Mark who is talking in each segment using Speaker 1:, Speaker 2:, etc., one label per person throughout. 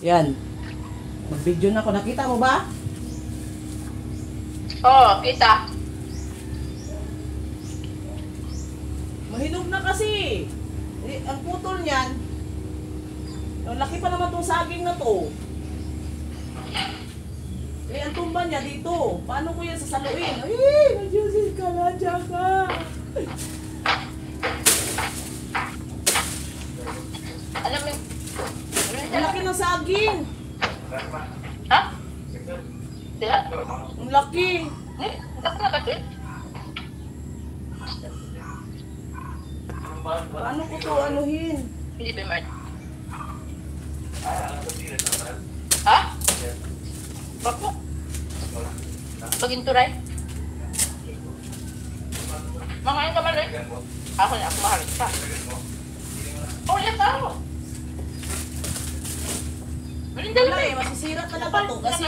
Speaker 1: Yan. Mag-video na ako. Nakita mo ba?
Speaker 2: Oo, kita.
Speaker 1: Mahinog na kasi. Eh, ang putol niyan. Ang laki pa naman tong saging na to. Eh, ang tumba niya dito. Paano ko yan sasaluin? Ay, nandiyan ka na, Jaka.
Speaker 2: Alam mo,
Speaker 1: Ang laki ng saging.
Speaker 2: ha? Diha?
Speaker 1: Ang laki.
Speaker 2: Hindi na kasi.
Speaker 1: Paano ko to anuhin?
Speaker 2: Hindi ba, Mark? Ha? Bako? Paginturay? Makain ka man rin? Ako na, ako mahalit ka. Oh, yan tao. Malindal
Speaker 1: Wala
Speaker 2: na
Speaker 1: eh, masisira talaga to kasi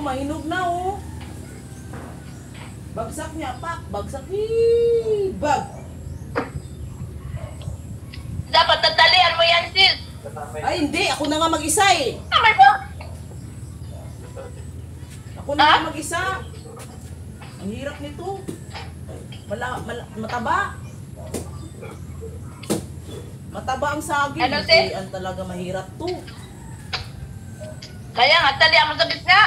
Speaker 1: mahinog na oh. Bagsak niya, pak, bagsak. Bag.
Speaker 2: dapat tatalian mo yan, sis.
Speaker 1: Ay hindi, ako na nga mag-isa eh.
Speaker 2: Tama ba?
Speaker 1: Ako na nga mag-isa. Ang hirap nito. Mataba. Mataba ang saging.
Speaker 2: Ano, sis?
Speaker 1: Ang talaga mahirap to.
Speaker 2: Kaya nga, talian mo sa gitna.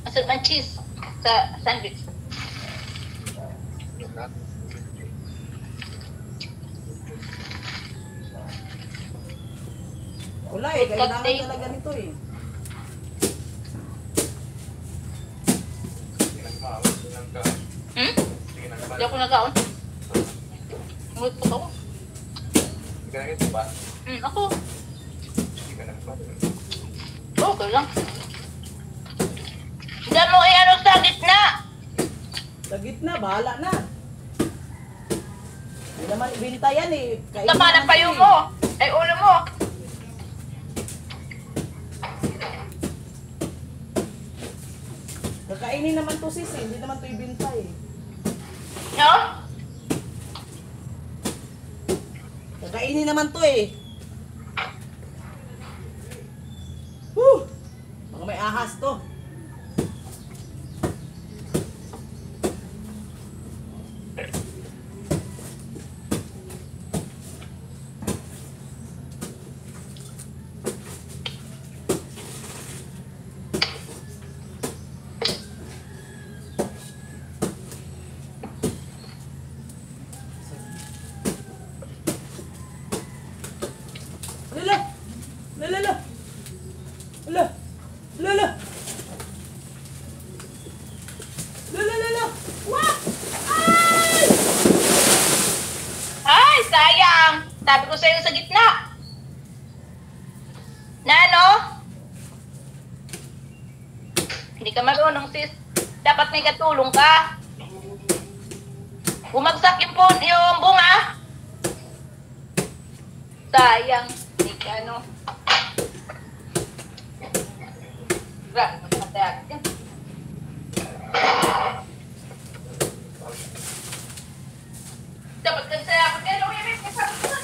Speaker 2: Asal ang cheese sa sandwich.
Speaker 1: Wala eh, kailangan talaga nito eh.
Speaker 2: Hmm? Hindi ako nagkaon. Ngunit po ako. Ako. Okay lang. Hindi mo i-ano sa gitna.
Speaker 1: Sa gitna, bahala na. Hindi naman ibinta yan eh. Kainin
Speaker 2: Tama
Speaker 1: naman
Speaker 2: ng payo
Speaker 1: to eh.
Speaker 2: mo. Ay, ulo mo.
Speaker 1: Kakainin naman to sis eh. Hindi naman to ibinta eh.
Speaker 2: No?
Speaker 1: Kakainin naman to eh. Whew! Baka may ahas to. Lala! Lala! Lala! Lala! Lala! Lala! Wah! Ay!
Speaker 2: Ay, sayang. Sabi ko sa'yo sa gitna. Na ano? Hindi ka marunong, sis. Dapat may katulong ka. Bumagsak yung bunga. Sayang. Hindi ka ano. Grabe, magpatayag yan. Dapat kasi ako kaya nung ibig may sabi ko na.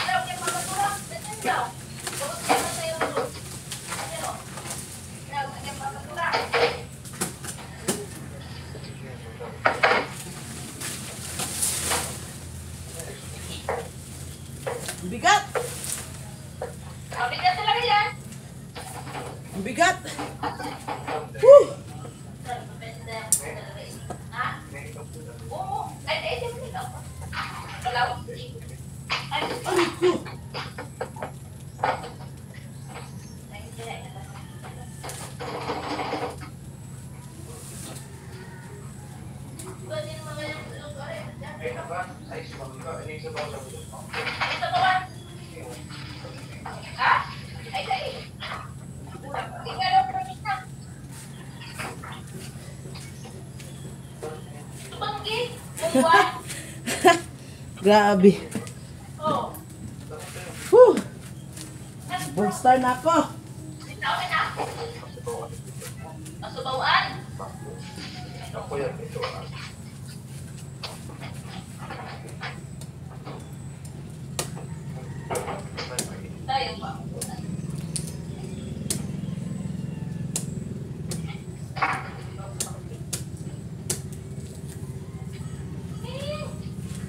Speaker 2: Dapat yung mga tulak. Ganyan daw. Dapat kaya na sa'yo doon. Ano? Dapat yung mga tulak.
Speaker 1: Ang bigat!
Speaker 2: Mabigat talaga yan.
Speaker 1: Ang bigat! Whew!
Speaker 2: Ha? Oo. Ay, hindi ka. Wala. Ay,
Speaker 1: Ay, ko!
Speaker 2: ito ba? Ha? Ay, dali. Tingnan lang promise na. Tubanggi. Bumbuan.
Speaker 1: Grabe.
Speaker 2: Oh.
Speaker 1: Whew! Full star na ako.
Speaker 2: Ikaw na. Masubawaan.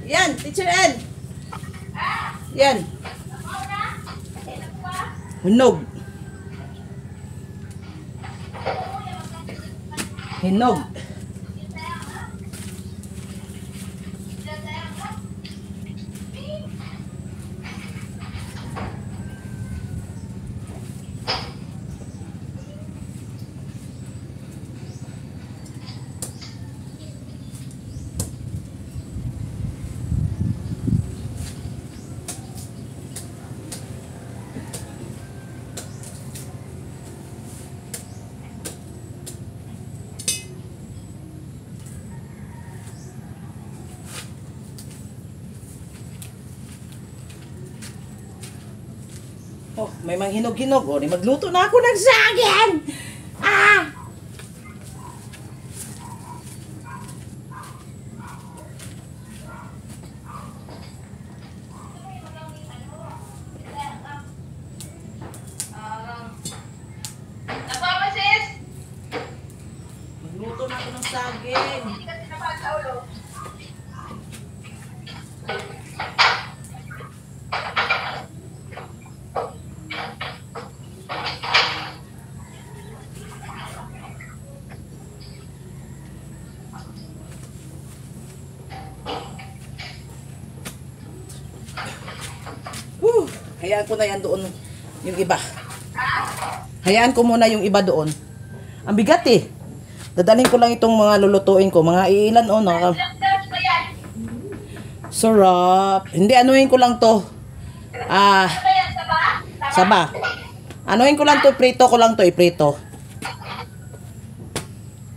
Speaker 1: Yan, Teacher N. Yan. Hinog. Hinog. Oh, may mga hinog-hinog. O, di magluto na ako ng saging! Ah!
Speaker 2: Napamasis!
Speaker 1: Magluto na ako ng saging.
Speaker 2: Hindi kasi napagkaulo.
Speaker 1: Hayaan ko na yan doon yung iba. Hayaan ko muna yung iba doon. Ang bigat eh. Dadalhin ko lang itong mga lulutuin ko. Mga iilan o.
Speaker 2: Ilang daws ba yan?
Speaker 1: Sarap. Hindi, anuhin ko lang to.
Speaker 2: Ano ba yan? Saba?
Speaker 1: Saba. Anuhin ko lang to. Prito ko lang to. Iprito.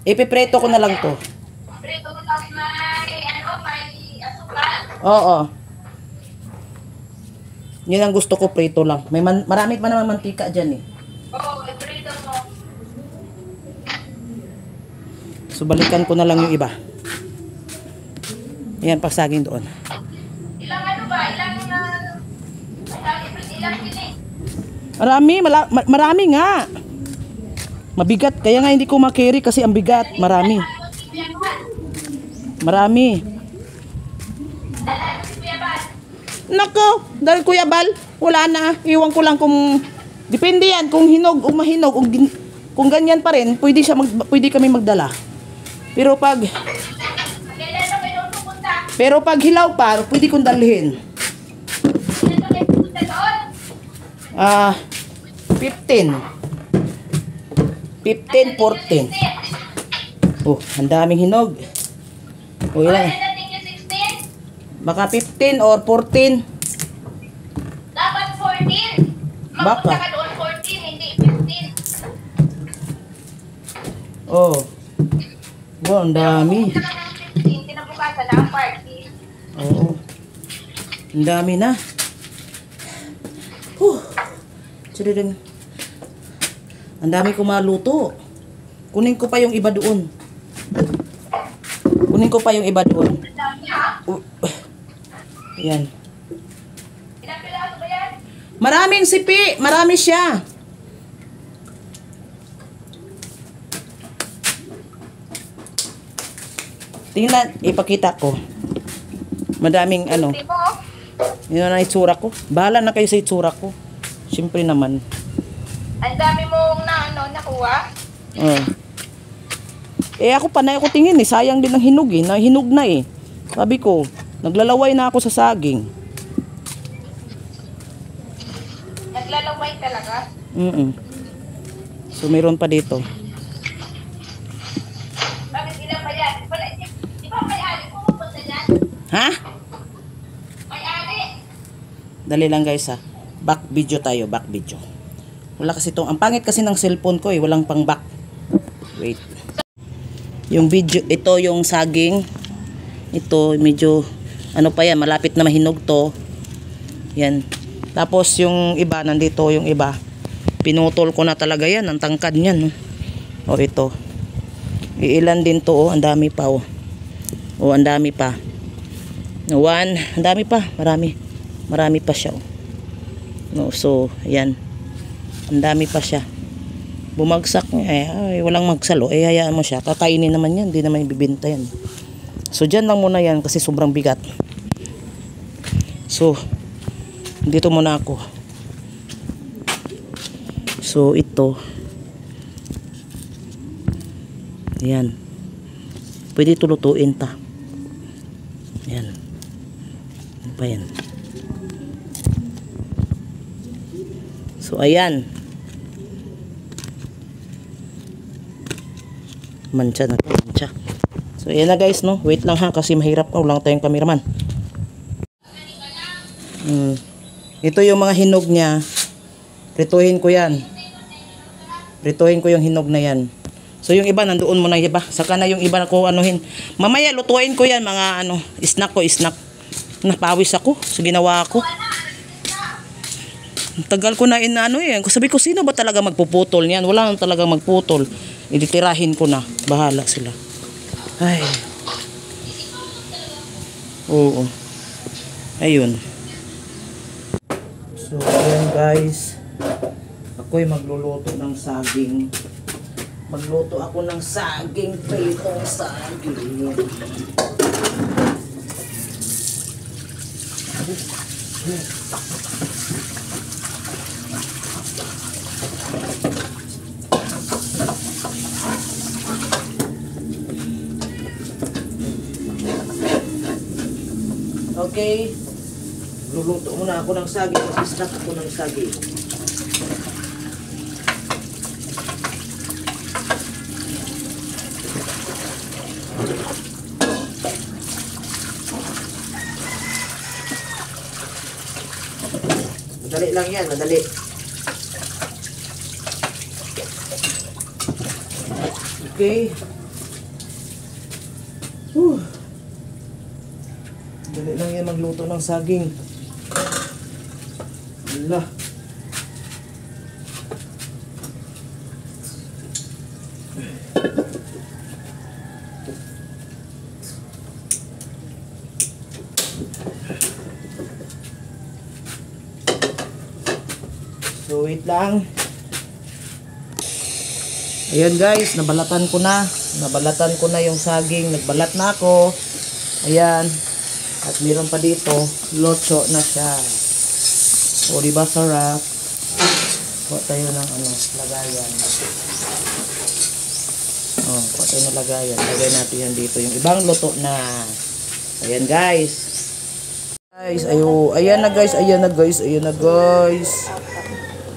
Speaker 1: Ipiprito ko na lang to.
Speaker 2: Prito mo tapos may asukal.
Speaker 1: Oo. Yun ang gusto ko, prito lang. Marami pa naman mantika dyan eh.
Speaker 2: Oo, prito mo.
Speaker 1: So, balikan ko na lang yung iba. Ayan, pasaging doon.
Speaker 2: Ilang ano ba? Ilang kini?
Speaker 1: Marami nga. Mabigat. Kaya nga hindi ko makiri kasi ang bigat. Marami. Nako, dahil Kuya Bal, wala na. Iwan ko lang kung, depende yan, kung hinog o mahinog, kung ganyan pa rin, pwede kami magdala. Pero pag hilaw pa, pwede kong dalhin. 15, 14. Oh, ang daming hinog. O ilan? Baka 15 or 14.
Speaker 2: Dapat 14.
Speaker 1: Baka.
Speaker 2: Magpunta ka doon 14, hindi 15.
Speaker 1: Oh. Wow, ang dami.
Speaker 2: Magpunta ka ng 15, kinabukasan na ang party.
Speaker 1: Oo. Ang dami na. Sige. Ang dami ko maluto. Kunin ko pa yung iba doon.
Speaker 2: Ang dami ha?
Speaker 1: Yan.
Speaker 2: Ilang piraso ba yan?
Speaker 1: Maraming sipi. Marami siya. Tingnan, ipakita ko. Madaming ano.
Speaker 2: Hindi mo.
Speaker 1: Yun na itsura ko. Bahala na kayo sa itsura ko. Siyempre naman.
Speaker 2: Ang dami mong nakuha.
Speaker 1: Ako panay ako tingin eh. Sayang din ang hinog eh. Nahinog na eh. Sabi ko, naglalaway na ako sa saging.
Speaker 2: Naglalaway talaga.
Speaker 1: So, meron pa dito.
Speaker 2: Bakit ilang ba yan? Di ba may ali pumupunta dyan?
Speaker 1: Ha?
Speaker 2: May ali.
Speaker 1: Dali lang guys ha. Back video tayo. Back video. Wala kasi itong, ang pangit kasi ng cellphone ko eh. Walang pang back. Wait. Yung video, ito yung saging. Ito, medyo, ano pa yan, malapit na mahinog to. Yan. Tapos yung iba, nandito yung iba. Pinutol ko na talaga yan, ang tangkad niyan. O ito. Iilan din to, ang dami pa. O ang dami pa. One, ang dami pa, marami. Marami pa siya. No, so, yan. Ang dami pa siya. Bumagsak niya, walang magsalo. Hayaan mo siya. Kakainin naman yan, hindi naman ibibenta yan. So, dyan lang muna yan kasi sobrang bigat. So, dito muna ako. So, ito. Yan. Pwede ito lutuin ta. Yan. Ano pa yan? So, ayan. Mancha na. Mancha. So, ayan na guys, no? Wait lang ha, kasi mahirap na. Wala tayong cameraman. Ito yung mga hinog niya. Prituhin ko yan. Prituhin ko yung hinog na yan. So yung iba nandoon mo na iba. Saka na yung iba ko anuhin. Mamaya lutuin ko yan mga ano, snack ko, snack. Napawis ako sa ginawa ko. Tagal ko na inano yan. Sabi ko sino ba talaga magpuputol niyan? Wala nang talaga magputol. Ititirahin ko na. Bahala sila. Ay. Oo. Ayun. So, ayan guys. Ako'y magluluto ng saging. Magluto ako ng saging. Pritong saging. Okay. Luluto muna ako ng saging. Mag-stack ako ng saging. Madali lang yan. Madali. Okay. Madali lang yan magluto ng saging. Allah. So wait lang. Ayan guys, nabalatan ko na. Nabalatan ko na yung saging. Nagbalat na ako. Ayan. At meron pa dito, lotso na siya. O, diba sarap? Kuha tayo ng ano, lagayan. O, kuha tayo ng lagayan. Lagay natin yan dito. Yung ibang luto na. Ayan guys. Guys, ayan na guys. Ayan na guys. Ayan na guys.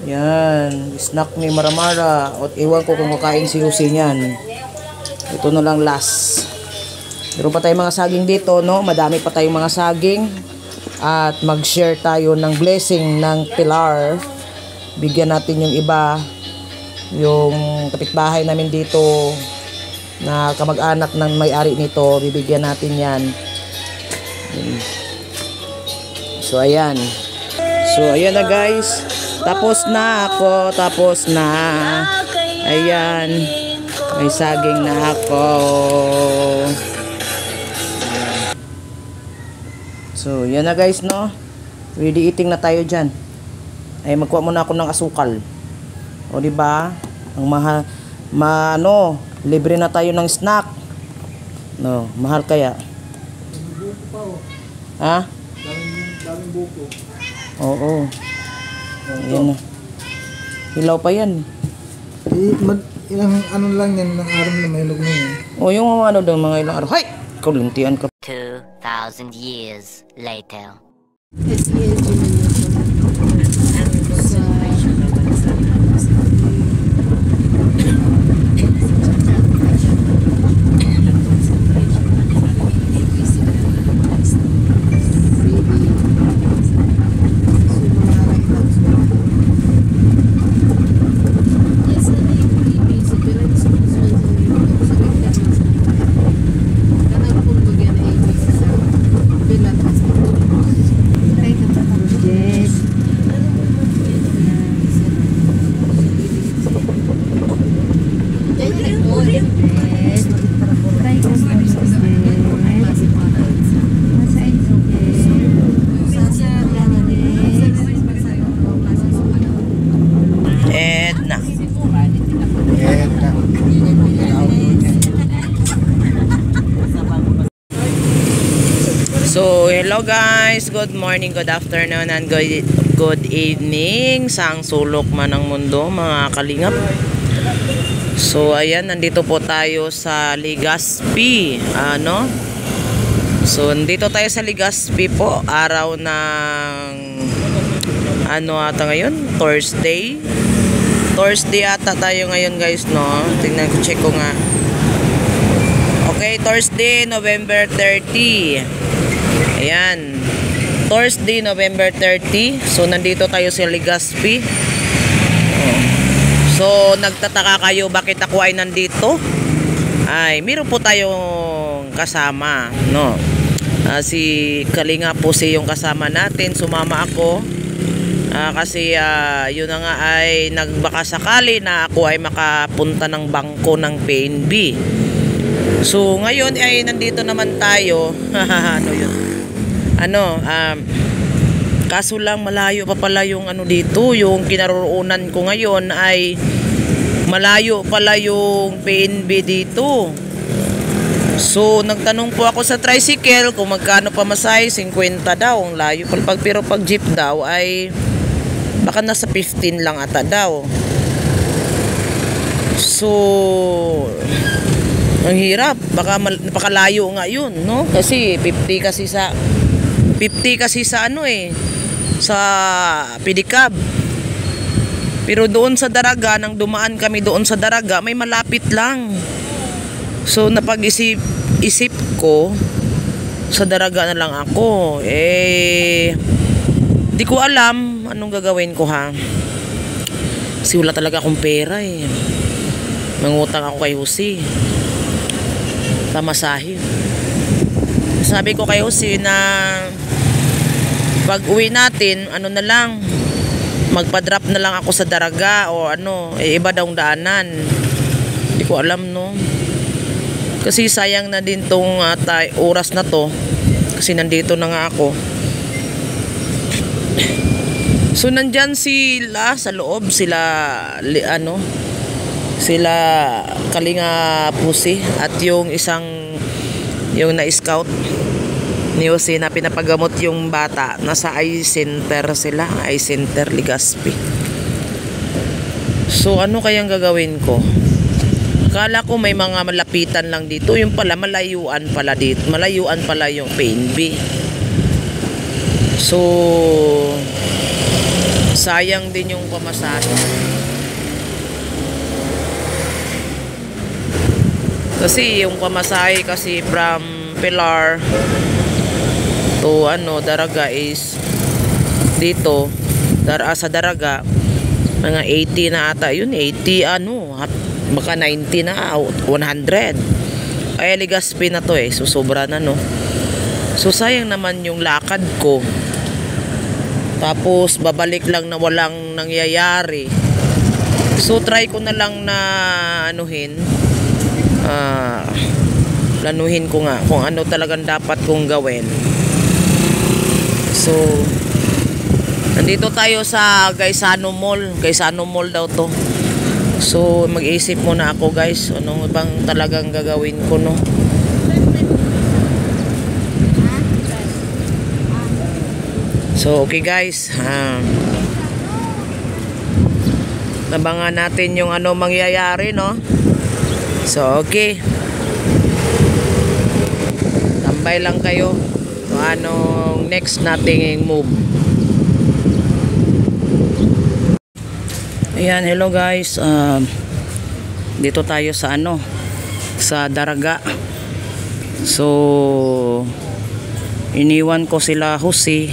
Speaker 1: Yan. Snack ni Maramara. At iwan ko kung kakain si Jose niyan. Ito na lang last. Meron pa tayong mga saging dito, no? Madami pa tayong mga saging. At mag-share tayo ng blessing ng Pilar. Bigyan natin yung iba. Yung kapitbahay namin dito na kamag-anak ng may-ari nito. Bibigyan natin yan. So, ayan. So, ayan na guys. Tapos na ako. Tapos na. Ayan. May saging na ako. So, yan na guys, no? Ready eating na tayo dyan. Ay, magkuha muna ako ng asukal. O, diba? Ang mahal, libre na tayo ng snack. No, mahal kaya. Ha? Daming buko. Oo. Ayan na. Hilaw pa yan.
Speaker 3: Ilang ano lang yan, ng araw na may log na yan.
Speaker 1: O, yung mga ano daw, mga ilang araw. Hay! Kulintian ka.
Speaker 4: 2,000 years later.
Speaker 2: Yes.
Speaker 1: So, hello guys. Good morning, good afternoon, and good evening. Saang sulok man ng mundo, mga kalingap. So, ayan, nandito po tayo sa Legazpi. So, nandito tayo sa Legazpi po. Araw ng ata ngayon? Thursday. Thursday ata tayo ngayon guys, no? Tingnan ko, check ko nga. Okay, Thursday, November 30. Ayan. Thursday, November 30. So, nandito tayo sa Legazpi. So, nagtataka kayo bakit ako ay nandito? Ay, meron po tayong kasama, no? Si Kalinga po si yung kasama natin. Sumama ako. Kasi yun na nga ay nagbaka sakali na ako ay makapunta ng bangko ng PNB. So, ngayon ay nandito naman tayo. Ano yun? Kaso lang malayo pa pala yung dito, yung kinaroroonan ko ngayon ay malayo pala yung PNB dito. So nagtanong po ako sa tricycle kung magkano pamasahe. 50 daw, ang layo pala. Pero pag jeep daw ay baka nasa 15 lang ata daw. So ang hirap, baka napakalayo nga yun, no? Kasi 50 kasi sa sa pedicab. Pero doon sa Daraga, nang dumaan kami doon sa Daraga, may malapit lang. So napag-isip ko, sa Daraga na lang ako. Di ko alam anong gagawin ko, ha. Kasi wala talaga akong pera eh. Mangutang ako kay Jose. Pamasahe. Sabi ko kay Jose na pag uwi natin, na lang, magpa-drop na lang ako sa Daraga o iba daw daanan. Hindi ko alam, no? Kasi sayang na din tong oras na to. Kasi nandito na nga ako. So, nandyan sila sa loob, sila Kalinga Pusi at yung na-scout ni Jose na pinapagamot yung bata. Nasa eye center sila, eye center Legazpi. So ano kayang gagawin ko? Akala ko may mga malapitan lang dito, yung pala malayuan pala dito, malayuan pala yung PNB. So sayang din yung pamasahe. Kasi yung pamasahe kasi from Pilar to Daraga is dito sa Daraga mga 80 na ata yun, 80 baka 90 na 100. Ay Legazpi na to so sobra na, no. So sayang naman yung lakad ko, tapos babalik lang na walang nangyayari. So try ko na lang na lanuhin ko nga kung ano talagang dapat kong gawin. So nandito tayo sa Gaisano Mall. Gaisano Mall daw to. So mag-isip muna ako guys, anong bang talagang gagawin ko, no? So okay guys, nabangan natin yung mangyayari, no? So okay, tambay lang kayo kung anong next nating move. Ayan, hello guys. Dito tayo sa sa Daraga. So iniwan ko sila Jose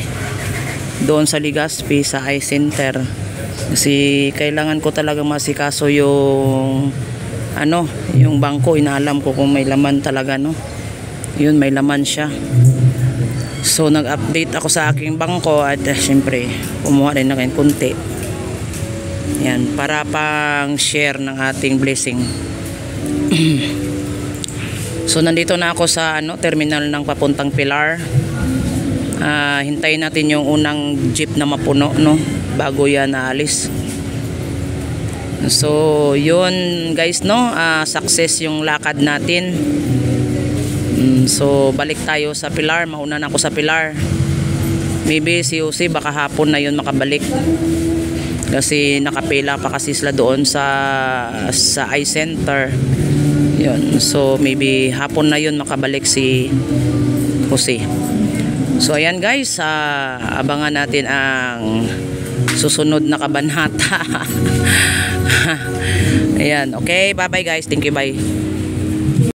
Speaker 1: doon sa Legazpi sa eye center kasi kailangan ko talaga masikaso yung yung bangko. Inaalam ko kung may laman talaga, no? Yun, may laman siya. So nag-update ako sa aking bangko at syempre kumuha rin na kayo kunti. Yan, para pang share ng ating blessing. So nandito na ako sa terminal ng papuntang Pilar. Hintayin natin yung unang jeep na mapuno, no, bago yan naalis. So yun guys, no, success yung lakad natin. Yun, so balik tayo sa Pilar. Mauna na ako sa Pilar. Maybe si Jose baka hapon na yun makabalik. Kasi nakapila pa kasi sila doon sa eye center. Yun, so maybe hapon na yun makabalik si Jose. So ayan guys, abangan natin ang susunod na kabanata. Ayan, okay, bye bye guys, thank you, bye.